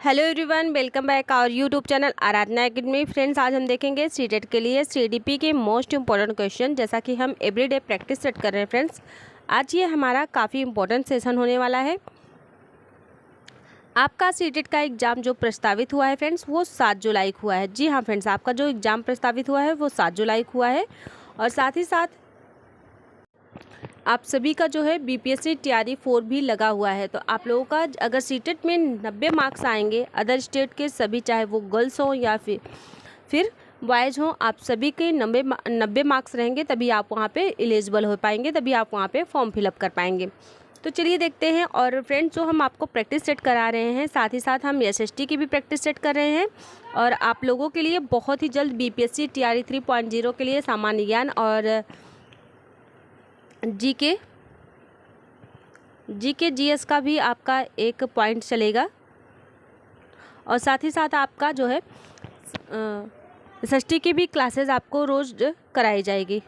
Hello everyone, welcome back our YouTube channel Aradhana Academy. Friends, आज हम देखेंगे सीटेट के लिए सीडीपी के मोस्ट इंपॉर्टेंट क्वेश्चन, जैसा कि हम एवरीडे प्रैक्टिस सेट कर रहे हैं। फ्रेंड्स, आज ये हमारा काफ़ी इंपॉर्टेंट सेशन होने वाला है। आपका सीटेट का एग्ज़ाम जो प्रस्तावित हुआ है फ्रेंड्स, वो 7 जुलाई को हुआ है। जी हाँ फ्रेंड्स, आपका जो एग्ज़ाम प्रस्तावित हुआ है वो 7 जुलाई को हुआ है। और साथ ही साथ आप सभी का जो है बीपीएससी टीआरई 4 भी लगा हुआ है। तो आप लोगों का अगर सीटेट में 90 मार्क्स आएंगे, अदर स्टेट के सभी, चाहे वो गर्ल्स हों या फिर बॉयज़ हों, आप सभी के 90 मार्क्स रहेंगे, तभी आप वहाँ पे एलिजिबल हो पाएंगे, तभी आप वहाँ पे फॉर्म फिलअप कर पाएंगे। तो चलिए देखते हैं। और फ्रेंड्स, जो हम आपको प्रैक्टिस सेट करा रहे हैं, साथ ही साथ हम एसएसटी की भी प्रैक्टिस सेट कर रहे हैं। और आप लोगों के लिए बहुत ही जल्द बीपीएससी टीआरई 3.0 के लिए सामान्य ज्ञान और जीके जीएस का भी आपका एक पॉइंट चलेगा। और साथ ही साथ आपका जो है एसएसटी की भी क्लासेस आपको रोज़ कराई जाएगी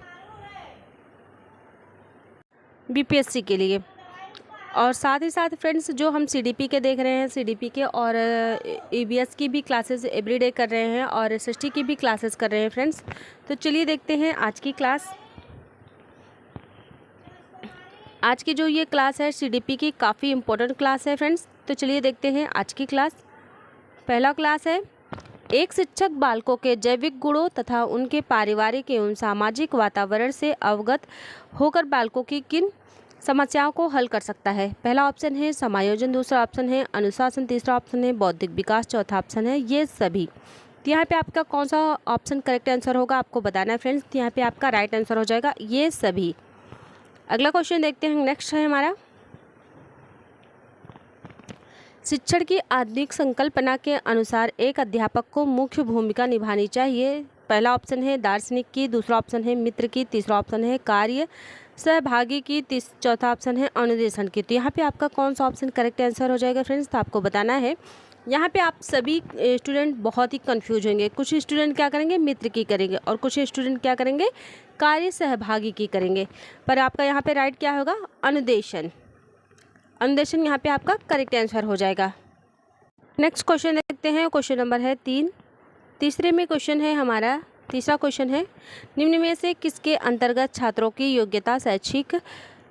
बीपीएससी के लिए। और साथ ही साथ फ्रेंड्स, जो हम सीडीपी के देख रहे हैं, सीडीपी के और ईवीएस की भी क्लासेस एवरीडे कर रहे हैं और एसएसटी की भी क्लासेस कर रहे हैं फ्रेंड्स। तो चलिए देखते हैं आज की क्लास। आज की जो ये क्लास है सीडीपी की, काफ़ी इम्पोर्टेंट क्लास है फ्रेंड्स। तो चलिए देखते हैं आज की क्लास। पहला क्लास है, एक शिक्षक बालकों के जैविक गुणों तथा उनके पारिवारिक एवं सामाजिक वातावरण से अवगत होकर बालकों की किन समस्याओं को हल कर सकता है। पहला ऑप्शन है समायोजन, दूसरा ऑप्शन है अनुशासन, तीसरा ऑप्शन है बौद्धिक विकास, चौथा ऑप्शन है ये सभी। तो यहाँ पे आपका कौन सा ऑप्शन करेक्ट आंसर होगा आपको बताना है फ्रेंड्स। तो यहाँ पे आपका राइट आंसर हो जाएगा ये सभी। अगला क्वेश्चन देखते हैं। नेक्स्ट है हमारा, शिक्षण की आधुनिक संकल्पना के अनुसार एक अध्यापक को मुख्य भूमिका निभानी चाहिए। पहला ऑप्शन है दार्शनिक की, दूसरा ऑप्शन है मित्र की, तीसरा ऑप्शन है कार्य सहभागी की, चौथा ऑप्शन है अनुदेशन की। तो यहाँ पे आपका कौन सा ऑप्शन करेक्ट आंसर हो जाएगा फ्रेंड्स, तो आपको बताना है। यहाँ पे आप सभी स्टूडेंट बहुत ही कंफ्यूज होंगे। कुछ स्टूडेंट क्या करेंगे, मित्र की करेंगे, और कुछ स्टूडेंट क्या करेंगे, कार्य सहभागी की करेंगे। पर आपका यहाँ पे राइट क्या होगा, अनुदेशन। अनुदेशन यहाँ पे आपका करेक्ट आंसर हो जाएगा। नेक्स्ट क्वेश्चन देखते हैं। क्वेश्चन नंबर है 3। तीसरे में क्वेश्चन है हमारा, तीसरा क्वेश्चन है, निम्न में से किसके अंतर्गत छात्रों की योग्यता, शैक्षिक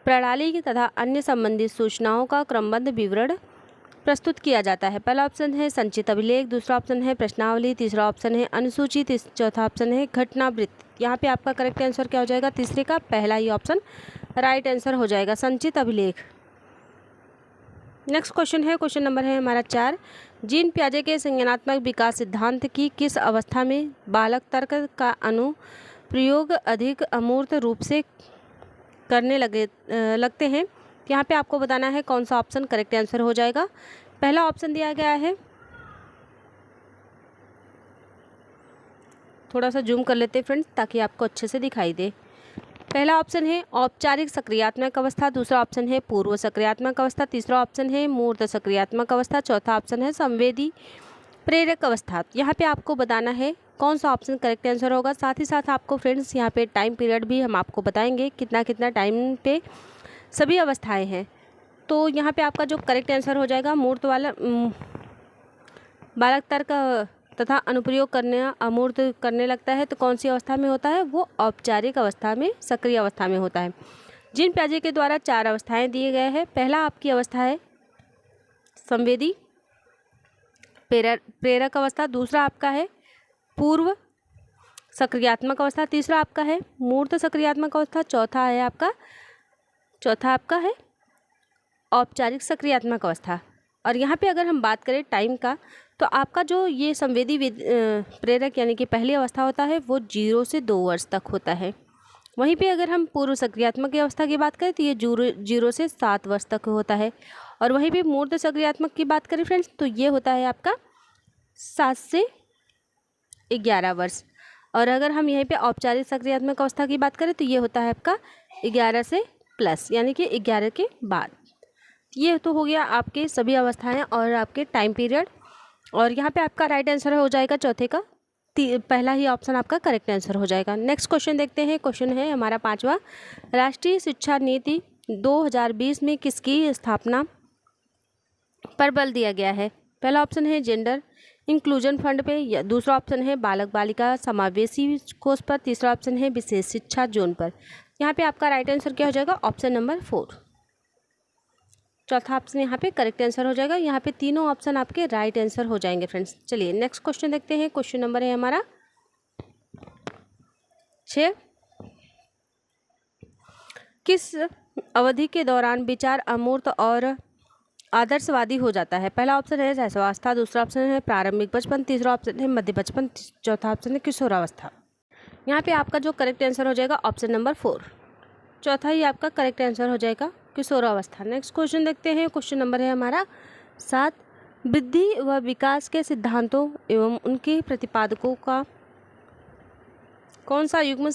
प्रणाली तथा अन्य संबंधित सूचनाओं का क्रमबद्ध विवरण प्रस्तुत किया जाता है। पहला ऑप्शन है संचित अभिलेख, दूसरा ऑप्शन है प्रश्नावली, तीसरा ऑप्शन है अनुसूची, चौथा ऑप्शन है घटनावृत्त। यहाँ पे आपका करेक्ट आंसर क्या हो जाएगा, तीसरे का पहला ही ऑप्शन राइट आंसर हो जाएगा, संचित अभिलेख। नेक्स्ट क्वेश्चन है, क्वेश्चन नंबर है हमारा 4। जीन पियाजे के संज्ञानात्मक विकास सिद्धांत की किस अवस्था में बालक तर्क का अनुप्रयोग अधिक अमूर्त रूप से करने लगते हैं। यहाँ पे आपको बताना है कौन सा ऑप्शन करेक्ट आंसर हो जाएगा। पहला ऑप्शन दिया गया है, थोड़ा सा जूम कर लेते हैं फ्रेंड्स ताकि आपको अच्छे से दिखाई दे। पहला ऑप्शन है औपचारिक सक्रियात्मक अवस्था, दूसरा ऑप्शन है पूर्व सक्रियात्मक अवस्था, तीसरा ऑप्शन है मूर्त सक्रियात्मक अवस्था, चौथा ऑप्शन है संवेदी प्रेरक अवस्था। यहाँ पे आपको बताना है कौन सा ऑप्शन करेक्ट आंसर होगा। साथ ही साथ आपको फ्रेंड्स यहाँ पे टाइम पीरियड भी हम आपको बताएंगे, कितना कितना टाइम पे सभी अवस्थाएं हैं। तो यहाँ पे आपका जो करेक्ट आंसर हो जाएगा, मूर्त वाला बालक तर्क तथा अनुप्रयोग करने अमूर्त करने लगता है, तो कौन सी अवस्था में होता है, वो औपचारिक अवस्था में, सक्रिय अवस्था में होता है। जीन पियाजे के द्वारा 4 अवस्थाएं दिए गए हैं। पहला आपकी अवस्था है संवेदी प्रेरक अवस्था, दूसरा आपका है पूर्व सक्रियात्मक अवस्था, तीसरा आपका है मूर्त सक्रियात्मक अवस्था, चौथा आपका है औपचारिक सक्रियात्मक अवस्था। और यहाँ पे अगर हम बात करें टाइम का, तो आपका जो ये संवेदी प्रेरक यानी कि पहली अवस्था होता है वो 0 से 2 वर्ष तक होता है। वहीं पे अगर हम पूर्व सक्रियात्मक अवस्था की बात करें तो ये 0 से 7 वर्ष तक होता है। और वहीं पे मूर्त सक्रियात्मक की बात करें फ्रेंड्स, तो ये होता है आपका 7 से 11 वर्ष। और अगर हम यहीं पे औपचारिक सक्रियात्मक अवस्था की बात करें तो ये होता है आपका 11 से प्लस, यानी कि 11 के बाद। ये तो हो गया आपके सभी अवस्थाएं और आपके टाइम पीरियड। और यहाँ पे आपका राइट आंसर हो जाएगा चौथे का, पहला ही ऑप्शन आपका करेक्ट आंसर हो जाएगा। नेक्स्ट क्वेश्चन देखते हैं। क्वेश्चन है हमारा 5वां, राष्ट्रीय शिक्षा नीति 2020 में किसकी स्थापना पर बल दिया गया है। पहला ऑप्शन है जेंडर इंक्लूजन फंड पे, या दूसरा ऑप्शन है बालक बालिका समावेशी कोष पर, तीसरा ऑप्शन है विशेष शिक्षा जोन पर। यहाँ पे आपका राइट आंसर क्या हो जाएगा? ऑप्शन नंबर 4, चौथा ऑप्शन यहाँ पे करेक्ट आंसर हो जाएगा। यहाँ पे तीनों ऑप्शन आपके राइट आंसर हो जाएंगे फ्रेंड्स। चलिए नेक्स्ट क्वेश्चन देखते हैं। क्वेश्चन नंबर है हमारा 6। किस अवधि के दौरान विचार अमूर्त और आदर्शवादी हो जाता है? पहला ऑप्शन है शैशवावस्था, दूसरा ऑप्शन है प्रारंभिक बचपन, तीसरा ऑप्शन है मध्य बचपन, चौथा ऑप्शन है किशोरावस्था। यहाँ पे आपका जो करेक्ट आंसर हो जाएगा ऑप्शन नंबर 4, चौथा ही आपका करेक्ट आंसर हो जाएगा किशोरावस्था। नेक्स्ट क्वेश्चन देखते हैं। क्वेश्चन नंबर है हमारा 7। वृद्धि व विकास के सिद्धांतों एवं उनके प्रतिपादकों का कौन सा युग्म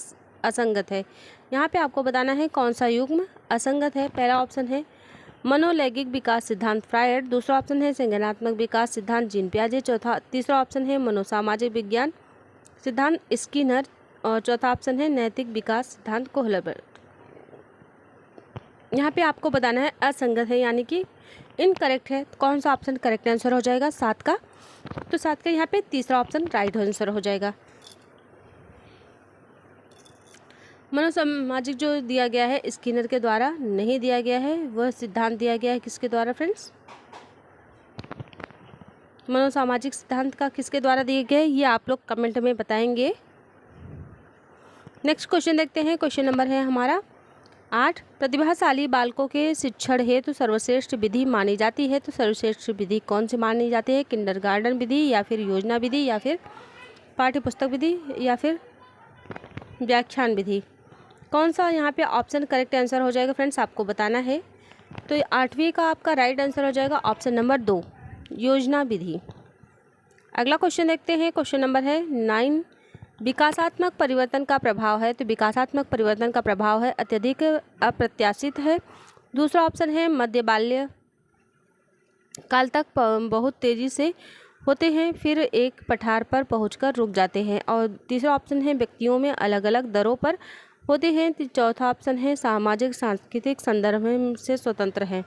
असंगत है? यहाँ पे आपको बताना है कौन सा युग्म असंगत है। पहला ऑप्शन है मनोलैंगिक विकास सिद्धांत फ्रायड, दूसरा ऑप्शन है संज्ञानात्मक विकास सिद्धांत जीन पियाजे, तीसरा ऑप्शन है मनोसामाजिक विज्ञान सिद्धांत स्किनर, और चौथा ऑप्शन है नैतिक विकास सिद्धांत कोहलबर्ग। यहाँ पे आपको बताना है असंगत है यानी कि इनकरेक्ट है। कौन सा ऑप्शन करेक्ट आंसर हो जाएगा 7 का? तो 7 का यहाँ पे तीसरा ऑप्शन राइट आंसर हो जाएगा। मनोसामाजिक जो दिया गया है स्किनर के द्वारा नहीं दिया गया है, वह सिद्धांत दिया गया है किसके द्वारा फ्रेंड्स? मनोसामाजिक सिद्धांत का किसके द्वारा दिए गए ये आप लोग कमेंट में बताएंगे। नेक्स्ट क्वेश्चन देखते हैं। क्वेश्चन नंबर है हमारा 8। प्रतिभाशाली बालकों के शिक्षण हेतु सर्वश्रेष्ठ विधि मानी जाती है, तो सर्वश्रेष्ठ विधि कौन सी मानी जाती है? किंडरगार्टन विधि, या फिर योजना विधि, या फिर पाठ्यपुस्तक विधि, या फिर व्याख्यान विधि? कौन सा यहाँ पे ऑप्शन करेक्ट आंसर हो जाएगा फ्रेंड्स? आपको बताना है। तो 8वीं का आपका राइट आंसर हो जाएगा ऑप्शन नंबर 2, योजना विधि। अगला क्वेश्चन देखते हैं। क्वेश्चन नंबर है 9। विकासात्मक परिवर्तन का प्रभाव है, तो विकासात्मक परिवर्तन का प्रभाव है अत्यधिक अप्रत्याशित है, दूसरा ऑप्शन है मध्य बाल्य काल तक बहुत तेजी से होते हैं, फिर एक पठार पर पहुंचकर रुक जाते हैं, और तीसरा ऑप्शन है व्यक्तियों में अलग अलग दरों पर होते हैं, चौथा ऑप्शन है सामाजिक सांस्कृतिक संदर्भ से स्वतंत्र है।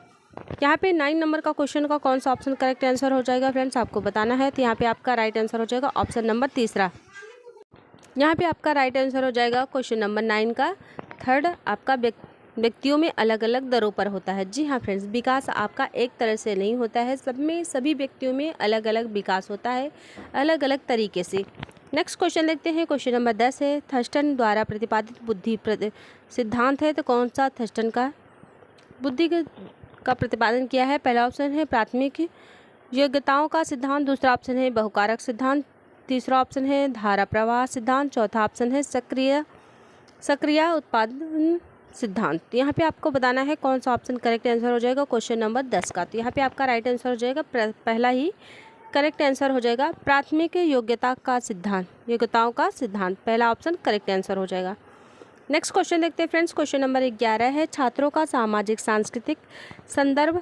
यहाँ पे 9 नंबर का क्वेश्चन का कौन सा ऑप्शन करेक्ट आंसर हो जाएगा फ्रेंड्स? आपको बताना है। तो यहाँ पे आपका राइट आंसर हो जाएगा ऑप्शन नंबर 3। यहाँ पे आपका राइट आंसर हो जाएगा क्वेश्चन नंबर 9 का 3rd, आपका व्यक्तियों में अलग अलग दरों पर होता है। जी हाँ फ्रेंड्स, विकास आपका एक तरह से नहीं होता है, सभी व्यक्तियों में अलग अलग विकास होता है, अलग अलग तरीके से। नेक्स्ट क्वेश्चन देखते हैं। क्वेश्चन नंबर 10 है थर्स्टन द्वारा प्रतिपादित बुद्धि सिद्धांत है, तो कौन सा थर्स्टन का बुद्धि का प्रतिपादन किया है? पहला ऑप्शन है प्राथमिक योग्यताओं का सिद्धांत, दूसरा ऑप्शन है बहुकारक सिद्धांत, तीसरा ऑप्शन है धारा प्रवाह सिद्धांत, चौथा ऑप्शन है सक्रिय उत्पादन सिद्धांत। यहाँ पे आपको बताना है कौन सा ऑप्शन करेक्ट आंसर हो जाएगा क्वेश्चन नंबर 10 का। तो यहाँ पे आपका राइट आंसर हो जाएगा पहला ही करेक्ट आंसर हो जाएगा प्राथमिक योग्यताओं का सिद्धांत, पहला ऑप्शन करेक्ट आंसर हो जाएगा। नेक्स्ट क्वेश्चन देखते हैं फ्रेंड्स। क्वेश्चन नंबर 11 है छात्रों का सामाजिक सांस्कृतिक संदर्भ।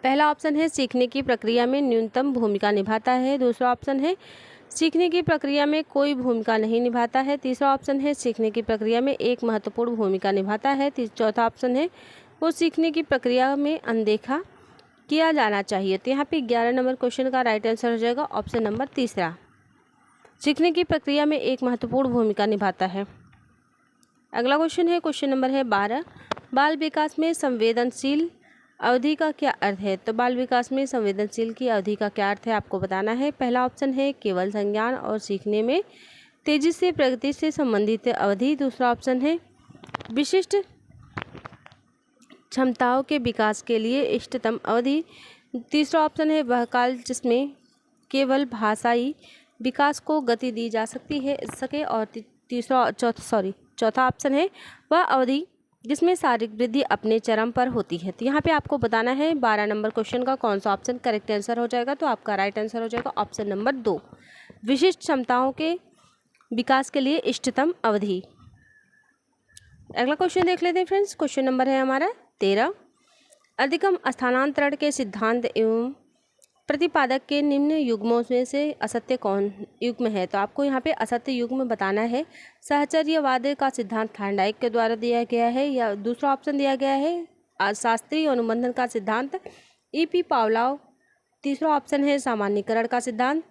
पहला ऑप्शन है सीखने की प्रक्रिया में न्यूनतम भूमिका निभाता है, दूसरा ऑप्शन है सीखने की प्रक्रिया में कोई भूमिका नहीं निभाता है, तीसरा ऑप्शन है सीखने की प्रक्रिया में एक महत्वपूर्ण भूमिका निभाता है, चौथा ऑप्शन है वो सीखने की प्रक्रिया में अनदेखा किया जाना चाहिए। तो यहाँ पे 11 नंबर क्वेश्चन का राइट आंसर हो जाएगा ऑप्शन नंबर 3, सीखने की प्रक्रिया में एक महत्वपूर्ण भूमिका निभाता है। अगला क्वेश्चन है क्वेश्चन नंबर है 12। बाल विकास में संवेदनशील अवधि का क्या अर्थ है? तो बाल विकास में संवेदनशील की अवधि का क्या अर्थ है आपको बताना है। पहला ऑप्शन है केवल संज्ञान और सीखने में तेजी से प्रगति से संबंधित अवधि, दूसरा ऑप्शन है विशिष्ट क्षमताओं के विकास के लिए इष्टतम अवधि, तीसरा ऑप्शन है वह काल जिसमें केवल भाषाई विकास को गति दी जा सके, और चौथा ऑप्शन है वह अवधि जिसमें शारीरिक वृद्धि अपने चरम पर होती है। तो यहाँ पे आपको बताना है 12 नंबर क्वेश्चन का कौन सा ऑप्शन करेक्ट आंसर हो जाएगा। तो आपका राइट आंसर हो जाएगा ऑप्शन नंबर 2, विशिष्ट क्षमताओं के विकास के लिए इष्टतम अवधि। अगला क्वेश्चन देख लेते हैं फ्रेंड्स। क्वेश्चन नंबर है हमारा 13। अधिकतम स्थानांतरण के सिद्धांत एवं प्रतिपादक के निम्न युग्मों में से असत्य कौन युग्म है? तो आपको यहाँ पे असत्य युग्म बताना है। सहचर्यवाद का सिद्धांत थार्नडाइक के द्वारा दिया गया है, या दूसरा ऑप्शन दिया गया है शास्त्रीय अनुबंधन का सिद्धांत E.P. पावलोव, तीसरा ऑप्शन है सामान्यीकरण का सिद्धांत,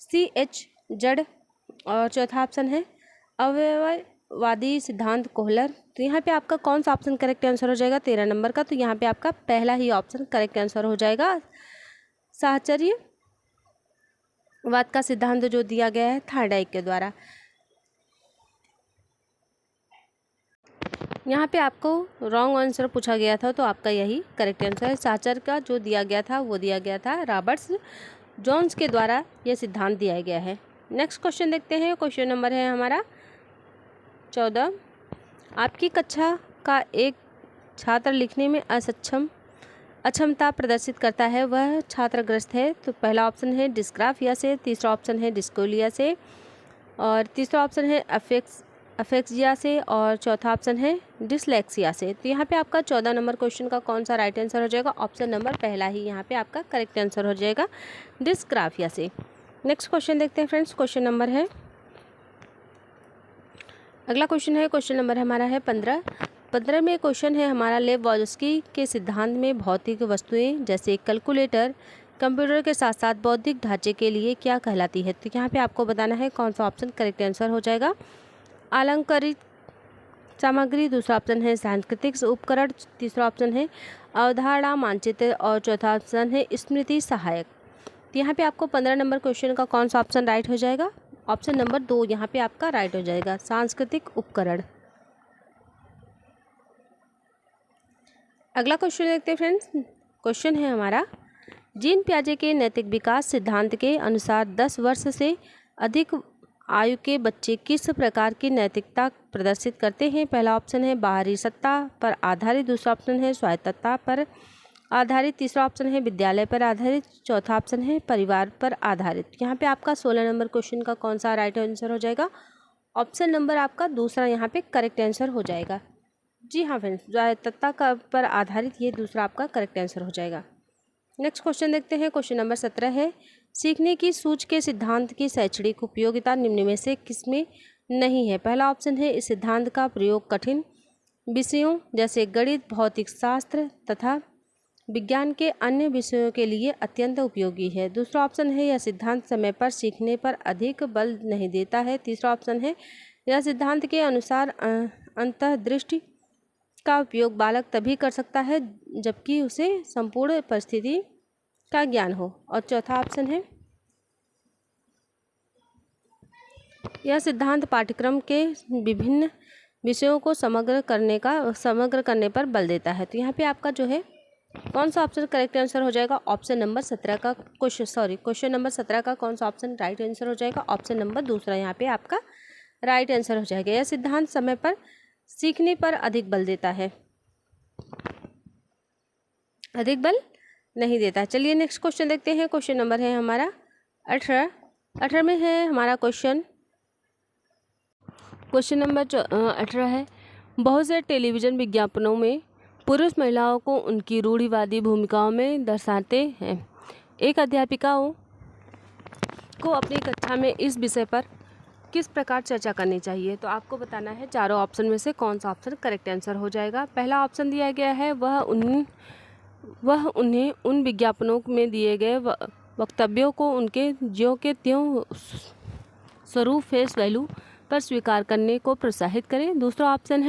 C.H. जड़, और चौथा ऑप्शन है अवयववादी सिद्धांत कोहलर। तो यहाँ पे आपका कौन सा ऑप्शन करेक्ट आंसर हो जाएगा 13 नंबर का? तो यहाँ पे आपका पहला ही ऑप्शन करेक्ट आंसर हो जाएगा। साहचर्यवाद का सिद्धांत जो दिया गया है थार्डाइक के द्वारा। यहाँ पे आपको रॉन्ग आंसर पूछा गया था, तो आपका यही करेक्ट आंसर है। साहचर्य का जो दिया गया था वो दिया गया था रॉबर्ट्स जोन्स के द्वारा यह सिद्धांत दिया गया है। नेक्स्ट क्वेश्चन देखते हैं। क्वेश्चन नंबर है हमारा 14। आपकी कक्षा का एक छात्र लिखने में अक्षमता प्रदर्शित करता है, वह छात्रग्रस्त है। तो पहला ऑप्शन है डिस्ग्राफिया से, तीसरा ऑप्शन है डिस्कोलिया से, और तीसरा ऑप्शन है अफेक्सिया से, और चौथा ऑप्शन है डिसलेक्सिया से। तो यहाँ पे आपका 14 नंबर क्वेश्चन का कौन सा राइट आंसर हो जाएगा? ऑप्शन नंबर पहला ही यहाँ पे आपका करेक्ट आंसर हो जाएगा, डिस्ग्राफिया से। नेक्स्ट क्वेश्चन देखते हैं फ्रेंड्स। क्वेश्चन नंबर है, अगला क्वेश्चन है, क्वेश्चन नंबर हमारा है 15 में क्वेश्चन है हमारा, लेवोल्स्की के सिद्धांत में भौतिक वस्तुएं जैसे कैलकुलेटर कंप्यूटर के साथ साथ बौद्धिक ढांचे के लिए क्या कहलाती है? तो यहाँ पे आपको बताना है कौन सा ऑप्शन करेक्ट आंसर हो जाएगा। अलंकारिक सामग्री, दूसरा ऑप्शन है सांस्कृतिक उपकरण, तीसरा ऑप्शन है अवधारणा मानचित्र, और चौथा ऑप्शन है स्मृति सहायक। तो यहाँ पे आपको 15 नंबर क्वेश्चन का कौन सा ऑप्शन राइट हो जाएगा? ऑप्शन नंबर 2 यहाँ पे आपका राइट हो जाएगा, सांस्कृतिक उपकरण। अगला क्वेश्चन देखते हैं फ्रेंड्स। क्वेश्चन है हमारा, जीन पियाजे के नैतिक विकास सिद्धांत के अनुसार 10 वर्ष से अधिक आयु के बच्चे किस प्रकार की नैतिकता प्रदर्शित करते हैं? पहला ऑप्शन है बाहरी सत्ता पर आधारित, दूसरा ऑप्शन है स्वायत्तता पर आधारित, तीसरा ऑप्शन है विद्यालय पर आधारित, चौथा ऑप्शन है परिवार पर आधारित। यहाँ पे आपका 16 नंबर क्वेश्चन का कौन सा राइट आंसर हो जाएगा? ऑप्शन नंबर आपका दूसरा यहाँ पे करेक्ट आंसर हो जाएगा। जी हाँ फ्रेंड्स, स्वायत्तता पर आधारित ये दूसरा आपका करेक्ट आंसर हो जाएगा। नेक्स्ट क्वेश्चन देखते हैं। क्वेश्चन नंबर 17 है, सीखने की सूझ के सिद्धांत की शैक्षणिक उपयोगिता निम्न में से किसमें नहीं है? पहला ऑप्शन है इस सिद्धांत का प्रयोग कठिन विषयों जैसे गणित, भौतिक शास्त्र तथा विज्ञान के अन्य विषयों के लिए अत्यंत उपयोगी है। दूसरा ऑप्शन है यह सिद्धांत समय पर सीखने पर अधिक बल नहीं देता है। तीसरा ऑप्शन है यह सिद्धांत के अनुसार अंतर्दृष्टि का उपयोग बालक तभी कर सकता है जबकि उसे संपूर्ण परिस्थिति का ज्ञान हो, और चौथा ऑप्शन है यह सिद्धांत पाठ्यक्रम के विभिन्न विषयों को समग्र करने पर बल देता है। तो यहाँ पे आपका जो है कौन सा ऑप्शन करेक्ट आंसर हो जाएगा? ऑप्शन नंबर 17 का क्वेश्चन नंबर 17 का कौन सा ऑप्शन राइट आंसर हो जाएगा? ऑप्शन नंबर दूसरा यहाँ पे आपका राइट आंसर हो जाएगा। यह सिद्धांत समय पर सीखने पर अधिक बल देता है, अधिक बल नहीं देता। चलिए नेक्स्ट क्वेश्चन देखते हैं। क्वेश्चन नंबर है हमारा 18 में है हमारा क्वेश्चन नंबर 18 है, बहुत से टेलीविज़न विज्ञापनों में पुरुष महिलाओं को उनकी रूढ़िवादी भूमिकाओं में दर्शाते हैं। एक अध्यापिका को अपनी कक्षा में इस विषय पर किस प्रकार चर्चा करनी चाहिए? तो आपको बताना है चारों ऑप्शन में से कौन सा ऑप्शन करेक्ट आंसर हो जाएगा। पहला ऑप्शन दिया गया है वह उन्हें उन विज्ञापनों में दिए गए वक्तव्यों को उनके ज्यों के त्यों स्वरूप फेस वैल्यू पर स्वीकार करने को प्रोत्साहित करें। दूसरा ऑप्शन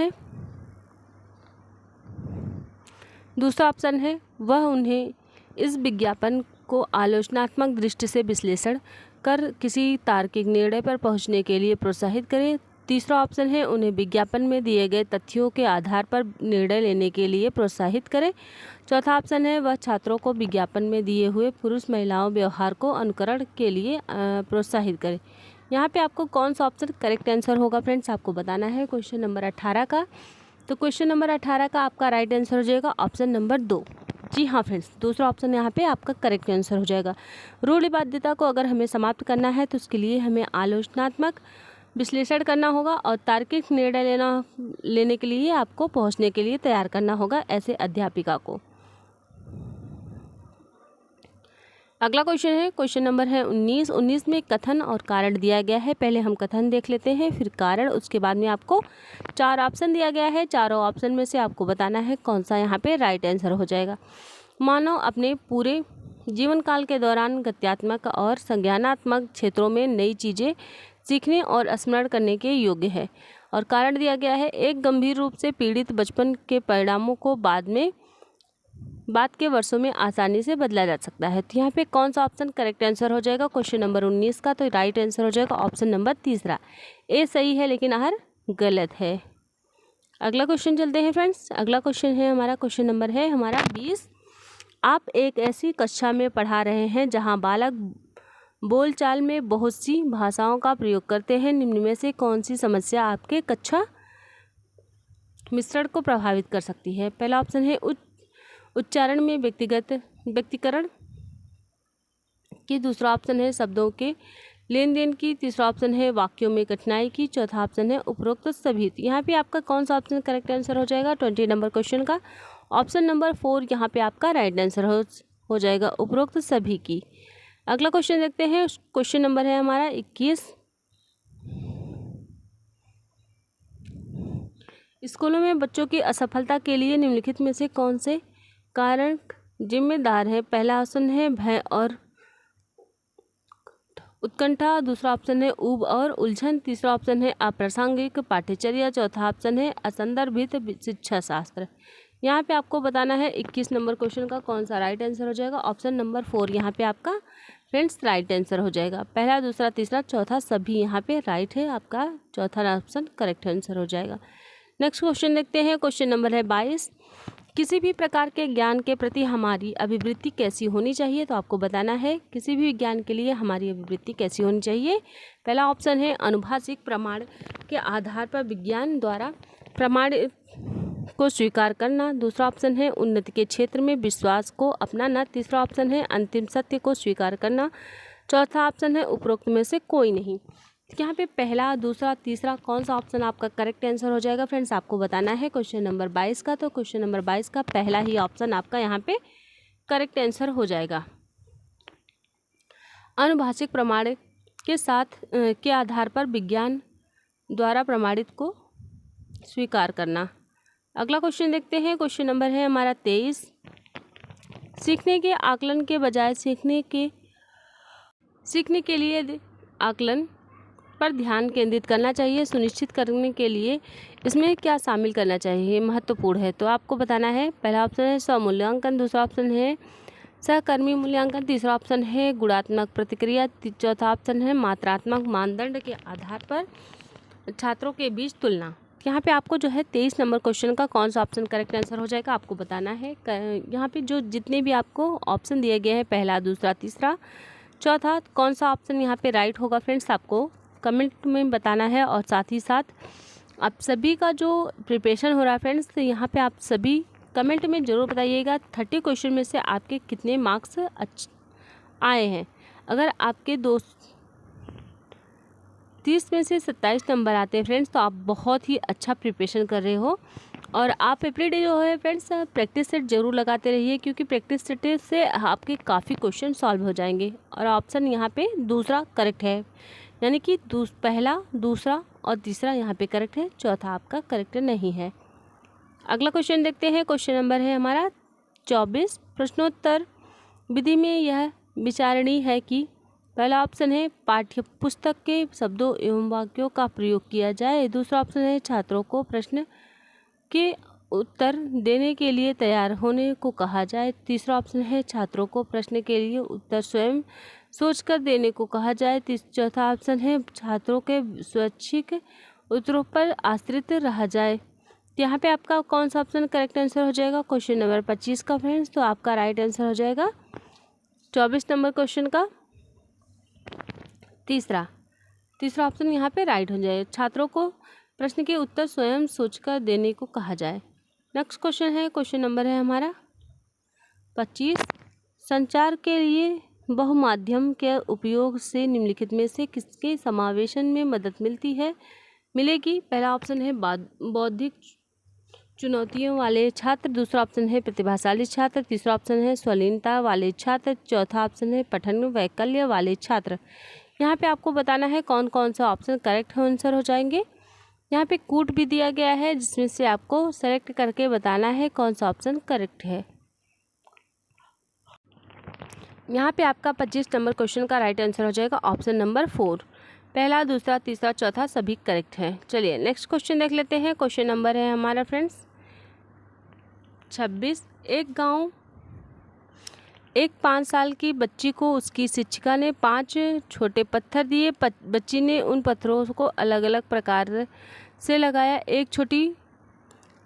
है वह उन्हें इस विज्ञापन को आलोचनात्मक दृष्टि से विश्लेषण कर किसी तार्किक निर्णय पर पहुंचने के लिए प्रोत्साहित करें। तीसरा ऑप्शन है उन्हें विज्ञापन में दिए गए तथ्यों के आधार पर निर्णय लेने के लिए प्रोत्साहित करें। चौथा ऑप्शन है वह छात्रों को विज्ञापन में दिए हुए पुरुष महिलाओं व्यवहार को अनुकरण के लिए प्रोत्साहित करें। यहाँ पे आपको कौन सा ऑप्शन करेक्ट आंसर होगा फ्रेंड्स, आपको बताना है क्वेश्चन नंबर 18 का। तो क्वेश्चन नंबर 18 का आपका राइट आंसर हो जाएगा ऑप्शन नंबर 2। जी हाँ फ्रेंड्स, दूसरा ऑप्शन यहाँ पे आपका करेक्ट आंसर हो जाएगा। रूढ़िवादिता को अगर हमें समाप्त करना है तो उसके लिए हमें आलोचनात्मक विश्लेषण करना होगा और तार्किक निर्णय लेने के लिए आपको पहुँचने के लिए तैयार करना होगा ऐसे अध्यापिका को। अगला क्वेश्चन है, क्वेश्चन नंबर है 19 में कथन और कारण दिया गया है। पहले हम कथन देख लेते हैं फिर कारण, उसके बाद में आपको 4 ऑप्शन दिया गया है। चारों ऑप्शन में से आपको बताना है कौन सा यहाँ पे राइट आंसर हो जाएगा। मानव अपने पूरे जीवन काल के दौरान गत्यात्मक और संज्ञानात्मक क्षेत्रों में नई चीज़ें सीखने और स्मरण करने के योग्य है। और कारण दिया गया है, एक गंभीर रूप से पीड़ित बचपन के परिणामों को बाद के वर्षों में आसानी से बदला जा सकता है। तो यहाँ पे कौन सा ऑप्शन करेक्ट आंसर हो जाएगा क्वेश्चन नंबर 19 का? तो राइट आंसर हो जाएगा ऑप्शन नंबर तीसरा। ए सही है लेकिन आर गलत है। अगला क्वेश्चन चलते हैं फ्रेंड्स। अगला क्वेश्चन है हमारा, क्वेश्चन नंबर है हमारा 20। आप एक ऐसी कक्षा में पढ़ा रहे हैं जहां बालक बोलचाल में बहुत सी भाषाओं का प्रयोग करते हैं। निम्न में से कौन सी समस्या आपके कक्षा मिश्रण को प्रभावित कर सकती है? पहला ऑप्शन है उच्चारण में व्यक्तिकरण की, दूसरा ऑप्शन है शब्दों के लेन देन की, तीसरा ऑप्शन है वाक्यों में कठिनाई की, चौथा ऑप्शन है उपरोक्त सभी। यहाँ पे आपका कौन सा ऑप्शन करेक्ट आंसर हो जाएगा 20 नंबर क्वेश्चन का? ऑप्शन नंबर 4 यहाँ पे आपका राइट आंसर हो जाएगा, उपरोक्त सभी की। अगला क्वेश्चन देखते हैं। क्वेश्चन नंबर है हमारा 21। स्कूलों में बच्चों की असफलता के लिए निम्नलिखित में से कौन से कारण जिम्मेदार है? पहला ऑप्शन है भय और उत्कंठा, दूसरा ऑप्शन है ऊब और उलझन, तीसरा ऑप्शन है अप्रासंगिक पाठ्यचर्या, चौथा ऑप्शन है असंदर्भित शिक्षा शास्त्र। यहाँ पे आपको बताना है 21 नंबर क्वेश्चन का कौन सा राइट आंसर हो जाएगा। ऑप्शन नंबर 4 यहाँ पे आपका फ्रेंड्स राइट आंसर हो जाएगा। पहला, दूसरा, तीसरा, चौथा सभी यहाँ पे राइट है, आपका चौथा ऑप्शन करेक्ट आंसर हो जाएगा। नेक्स्ट क्वेश्चन देखते हैं। क्वेश्चन नंबर है 22। किसी भी प्रकार के ज्ञान के प्रति हमारी अभिवृत्ति कैसी होनी चाहिए? तो आपको बताना है किसी भी ज्ञान के लिए हमारी अभिवृत्ति कैसी होनी चाहिए। पहला ऑप्शन है अनुभाषिक प्रमाण के आधार पर विज्ञान द्वारा प्रमाण को स्वीकार करना, दूसरा ऑप्शन है उन्नति के क्षेत्र में विश्वास को अपनाना, तीसरा ऑप्शन है अंतिम सत्य को स्वीकार करना, चौथा ऑप्शन है उपरोक्त में से कोई नहीं। यहाँ पे पहला, दूसरा, तीसरा कौन सा ऑप्शन आपका करेक्ट आंसर हो जाएगा फ्रेंड्स? आपको बताना है क्वेश्चन नंबर 22 का। तो क्वेश्चन नंबर 22 का पहला ही ऑप्शन आपका यहाँ पे करेक्ट आंसर हो जाएगा। अनुभाषिक प्रमाण के साथ के आधार पर विज्ञान द्वारा प्रमाणित को स्वीकार करना। अगला क्वेश्चन देखते हैं। क्वेश्चन नंबर है हमारा 23। सीखने के आकलन के बजाय सीखने के लिए आकलन पर ध्यान केंद्रित करना चाहिए, सुनिश्चित करने के लिए इसमें क्या शामिल करना चाहिए, महत्वपूर्ण है। तो आपको बताना है पहला ऑप्शन है स्वमूल्यांकन, दूसरा ऑप्शन है सहकर्मी मूल्यांकन, तीसरा ऑप्शन है गुणात्मक प्रतिक्रिया, चौथा ऑप्शन है मात्रात्मक मानदंड के आधार पर छात्रों के बीच तुलना। यहाँ पे आपको जो है 23 नंबर क्वेश्चन का कौन सा ऑप्शन करेक्ट आंसर हो जाएगा आपको बताना है। यहाँ पे जो जितने भी आपको ऑप्शन दिए गए हैं पहला, दूसरा, तीसरा, चौथा, कौन सा ऑप्शन यहाँ पे राइट होगा फ्रेंड्स आपको कमेंट में बताना है। और साथ ही साथ आप सभी का जो प्रिपरेशन हो रहा है फ्रेंड्स, तो यहाँ पे आप सभी कमेंट में ज़रूर बताइएगा 30 क्वेश्चन में से आपके कितने मार्क्स आए हैं। अगर आपके 30 में से 27 नंबर आते हैं फ्रेंड्स, तो आप बहुत ही अच्छा प्रिपरेशन कर रहे हो। और आप एवरीडे जो है फ्रेंड्स प्रैक्टिस सेट जरूर लगाते रहिए, क्योंकि प्रैक्टिस सेट से आपके काफ़ी क्वेश्चन सॉल्व हो जाएंगे। और ऑप्शन यहाँ पे दूसरा करेक्ट है, यानी कि पहला, दूसरा और तीसरा यहाँ पे करेक्ट है, चौथा आपका करेक्ट नहीं है। अगला क्वेश्चन देखते हैं। क्वेश्चन नंबर है हमारा 24। प्रश्नोत्तर विधि में यह विचारणीय है कि पहला ऑप्शन है पाठ्य पुस्तक के शब्दों एवं वाक्यों का प्रयोग किया जाए, दूसरा ऑप्शन है छात्रों को प्रश्न के उत्तर देने के लिए तैयार होने को कहा जाए, तीसरा ऑप्शन है छात्रों को प्रश्न के लिए उत्तर स्वयं सोचकर देने को कहा जाए, चौथा ऑप्शन है छात्रों के स्वैच्छिक उत्तरों पर आश्रित रहा जाए। यहाँ पे आपका कौन सा ऑप्शन करेक्ट आंसर हो जाएगा क्वेश्चन नंबर 25 का फ्रेंड्स? तो आपका राइट आंसर हो जाएगा 24 नंबर क्वेश्चन का तीसरा ऑप्शन यहाँ पे राइट हो जाएगा, छात्रों को प्रश्न के उत्तर स्वयं सोचकर देने को कहा जाए। नेक्स्ट क्वेश्चन है, क्वेश्चन नंबर है हमारा 25। संचार के लिए बहुमाध्यम के उपयोग से निम्नलिखित में से किसके समावेशन में मदद मिलेगी? पहला ऑप्शन है बौद्धिक चुनौतियों वाले छात्र, दूसरा ऑप्शन है प्रतिभाशाली छात्र, तीसरा ऑप्शन है स्वलीनता वाले छात्र, चौथा ऑप्शन है पठन वैकल्य वाले छात्र। यहाँ पे आपको बताना है कौन कौन सा ऑप्शन करेक्ट आंसर हो जाएंगे। यहाँ पे कूट भी दिया गया है, जिसमें से आपको सेलेक्ट करके बताना है कौन सा ऑप्शन करेक्ट है। यहाँ पे आपका 25 नंबर क्वेश्चन का राइट आंसर हो जाएगा ऑप्शन नंबर 4। पहला, दूसरा, तीसरा, चौथा सभी करेक्ट है। चलिए नेक्स्ट क्वेश्चन देख लेते हैं। क्वेश्चन नंबर है हमारा फ्रेंड्स 26। एक 5 साल की बच्ची को उसकी शिक्षिका ने 5 छोटे पत्थर दिए। बच्ची ने उन पत्थरों को अलग अलग प्रकार से लगाया, एक छोटी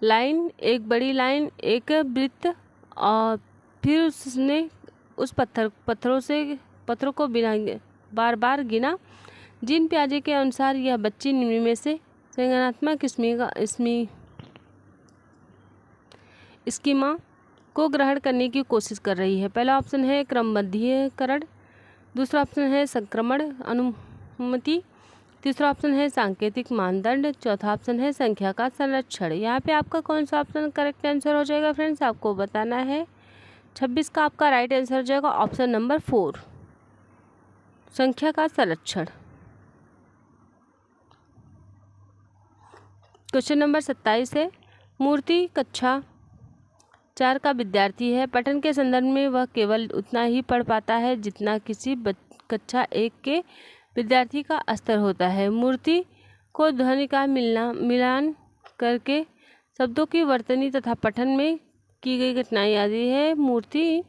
लाइन, एक बड़ी लाइन, एक वृत्त, और फिर उसने उस पत्थरों को बार बार गिना। जिन प्याजे के अनुसार यह बच्ची निम्न में से संज्ञानात्मक स्कीमा को ग्रहण करने की कोशिश कर रही है। पहला ऑप्शन है क्रमबद्धीकरण, दूसरा ऑप्शन है संक्रमण अनुमति, तीसरा ऑप्शन है सांकेतिक मानदंड, चौथा ऑप्शन है संख्या का संरक्षण। यहाँ पे आपका कौन सा ऑप्शन करेक्ट आंसर हो जाएगा फ्रेंड्स, आपको बताना है। 26 का आपका राइट आंसर हो जाएगा ऑप्शन नंबर 4, संख्या का संरक्षण। क्वेश्चन नंबर 27 है। मूर्ति कक्षा 4 का विद्यार्थी है। पठन के संदर्भ में वह केवल उतना ही पढ़ पाता है जितना किसी कक्षा 1 के विद्यार्थी का स्तर होता है। मूर्ति को ध्वनि का मिलान करके शब्दों की वर्तनी तथा पठन में की गई कठिनाई आदि है। मूर्ति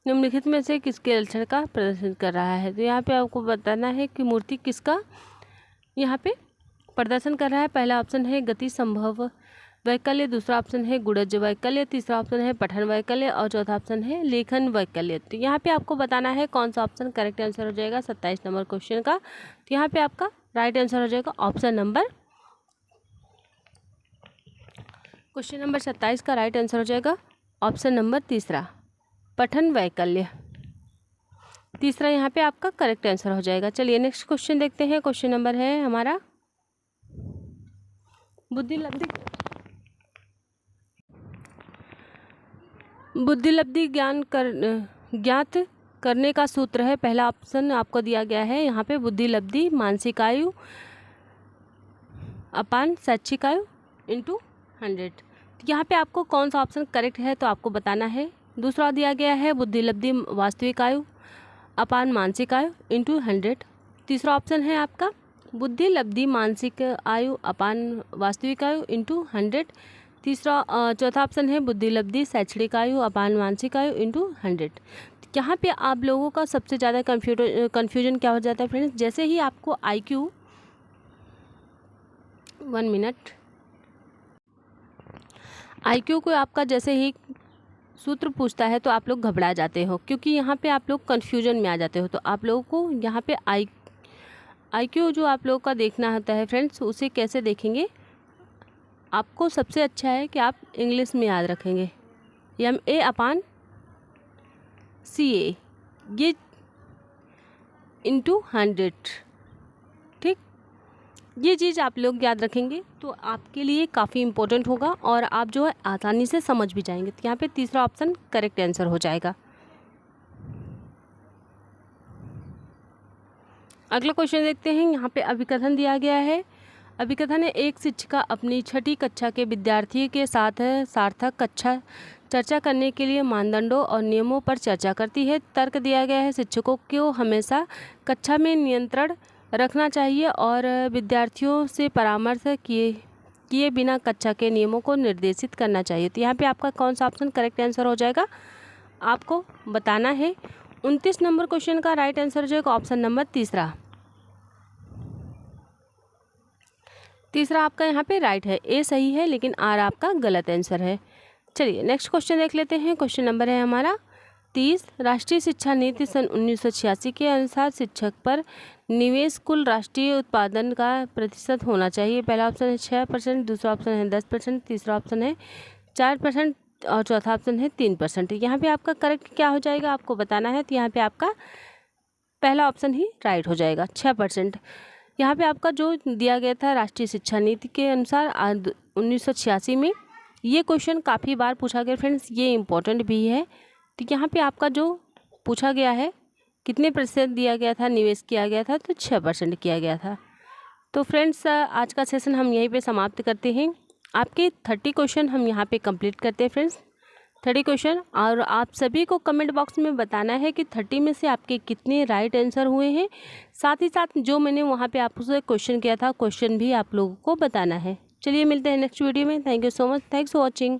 निम्नलिखित में से किसके लक्षण का प्रदर्शन कर रहा है। तो यहाँ पे आपको बताना है कि मूर्ति किसका यहाँ पे प्रदर्शन कर रहा है। पहला ऑप्शन है गति संभव वैकल्य, दूसरा ऑप्शन है गुणज वैकल्य, तीसरा ऑप्शन है पठन वैकल्य और चौथा ऑप्शन है लेखन वैकल्य। तो यहाँ पे आपको बताना है कौन सा ऑप्शन करेक्ट आंसर हो जाएगा 27 नंबर क्वेश्चन का। तो यहाँ पे आपका राइट आंसर हो जाएगा ऑप्शन नंबर, क्वेश्चन नंबर 27 का राइट आंसर हो जाएगा ऑप्शन नंबर तीसरा, पठन वैकल्य। तीसरा यहाँ पे आपका करेक्ट आंसर हो जाएगा। चलिए नेक्स्ट क्वेश्चन देखते हैं। क्वेश्चन नंबर है हमारा बुद्धिलब्धि ज्ञात करने का सूत्र है। पहला ऑप्शन आपको दिया गया है यहाँ पे बुद्धिलब्धि मानसिक आयु अपान शैक्षिक आयु इंटू 100। यहाँ पे आपको कौन सा ऑप्शन करेक्ट है तो आपको बताना है। दूसरा दिया गया है बुद्धिलब्धि वास्तविक आयु अपान मानसिक आयु इंटू 100। तीसरा ऑप्शन है आपका बुद्धिलब्धि मानसिक आयु अपान वास्तविक आयु इंटू 100। चौथा ऑप्शन है बुद्धिलब्धि शैक्षणिक आयु अपान मानसिक आयु इंटू 100। यहाँ पे आप लोगों का सबसे ज़्यादा कन्फ्यूजन क्या हो जाता है फ्रेंड्स, जैसे ही आपको IQ 1 मिनट IQ को आपका जैसे ही सूत्र पूछता है तो आप लोग घबरा जाते हो, क्योंकि यहाँ पे आप लोग कन्फ्यूजन में आ जाते हो। तो आप लोगों को यहाँ पे IQ जो आप लोगों का देखना होता है फ्रेंड्स, उसे कैसे देखेंगे, आपको सबसे अच्छा है कि आप इंग्लिश में याद रखेंगे MA अपान CA ये इंटू 100। ठीक, ये चीज़ आप लोग याद रखेंगे तो आपके लिए काफ़ी इम्पोर्टेंट होगा और आप जो है आसानी से समझ भी जाएंगे। तो यहाँ पे तीसरा ऑप्शन करेक्ट आंसर हो जाएगा। अगला क्वेश्चन देखते हैं। यहाँ पे अभिकथन दिया गया है। अभिकथन है एक शिक्षिका अपनी 6ठी कक्षा के विद्यार्थी के साथ सार्थक कक्षा चर्चा करने के लिए मानदंडों और नियमों पर चर्चा करती है। तर्क दिया गया है शिक्षकों को हमेशा कक्षा में नियंत्रण रखना चाहिए और विद्यार्थियों से परामर्श किए बिना कक्षा के नियमों को निर्देशित करना चाहिए। तो यहाँ पे आपका कौन सा ऑप्शन करेक्ट आंसर हो जाएगा आपको बताना है। 29 नंबर क्वेश्चन का राइट आंसर हो जाएगा ऑप्शन नंबर तीसरा। तीसरा आपका यहाँ पे राइट है, A सही है लेकिन R आपका गलत आंसर है। चलिए नेक्स्ट क्वेश्चन देख लेते हैं। क्वेश्चन नंबर है हमारा 30। राष्ट्रीय शिक्षा नीति सन 1986 के अनुसार शिक्षक पर निवेश कुल राष्ट्रीय उत्पादन का प्रतिशत होना चाहिए। पहला ऑप्शन है 6%, दूसरा ऑप्शन है 10%, तीसरा ऑप्शन है 4% और चौथा ऑप्शन है 3%। यहाँ पे आपका करेक्ट क्या हो जाएगा आपको बताना है। तो यहाँ पे आपका पहला ऑप्शन ही राइट हो जाएगा 6%। यहाँ पे आपका जो दिया गया था राष्ट्रीय शिक्षा नीति के अनुसार 1986 में, ये क्वेश्चन काफ़ी बार पूछा गया फ्रेंड्स, ये इम्पोर्टेंट भी है। तो यहाँ पे आपका जो पूछा गया है कितने प्रतिशत दिया गया था निवेश किया गया था, तो 6% किया गया था। तो फ्रेंड्स आज का सेशन हम यहीं पे समाप्त करते हैं। आपके 30 क्वेश्चन हम यहाँ पे कंप्लीट करते हैं फ्रेंड्स। 30 क्वेश्चन, और आप सभी को कमेंट बॉक्स में बताना है कि 30 में से आपके कितने राइट आंसर हुए हैं। साथ ही साथ जो मैंने वहाँ पे आपसे क्वेश्चन किया था, क्वेश्चन भी आप लोगों को बताना है। चलिए मिलते हैं नेक्स्ट वीडियो में। Thank you so much, thanks for watching.